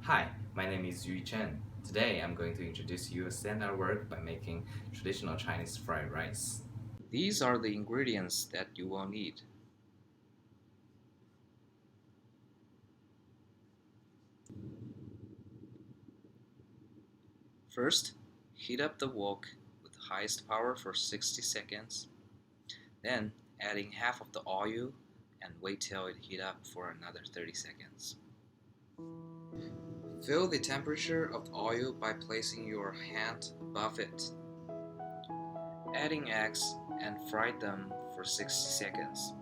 Hi, my name is Yu Chen. Today I'm going to introduce you a standard work by making traditional Chinese fried rice. These are the ingredients that you will need. First, heat up the wok with the highest power for 60 seconds. Then, adding half of the oil and wait till it heat up for another 30 seconds. Feel the temperature of the oil by placing your hand above it. Adding eggs and fry them for 60 seconds.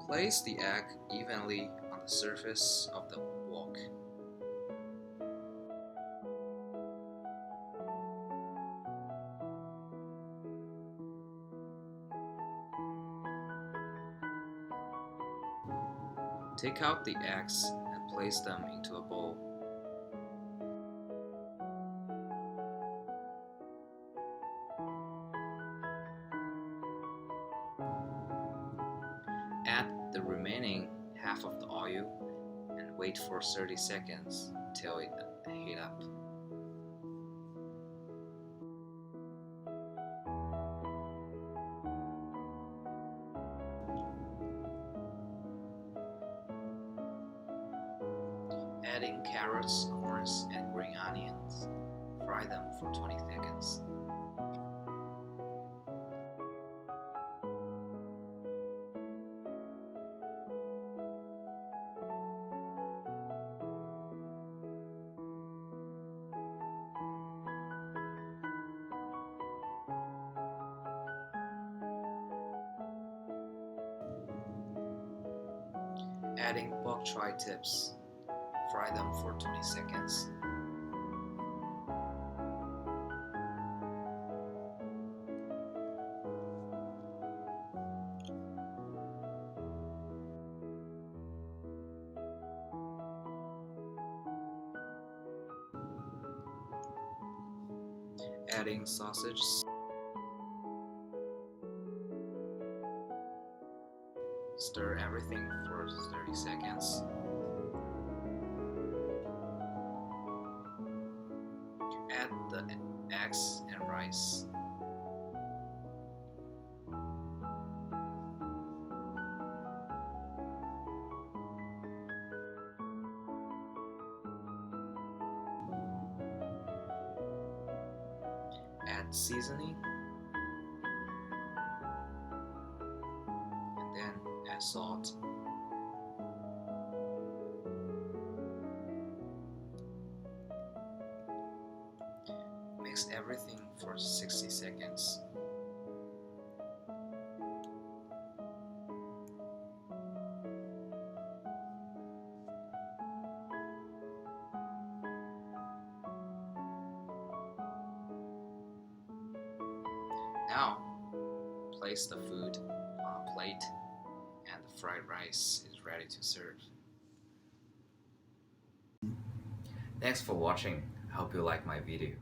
Place the egg evenly on the surface of the wok. Take out the eggs and place them into a bowl. Add the remaining half of the oil and wait for 30 seconds till it heats up. Adding carrots, corns, and green onions. Fry them for 20 seconds. Adding bok choy tips. Fry them for 20 seconds. Adding sausage. Stir everything for 30 seconds. Add the eggs and rice. Add seasoning. And then add salt. Mix everything for 60 seconds. Now, place the food on a plate and the fried rice is ready to serve. Thanks for watching. I hope you like my video.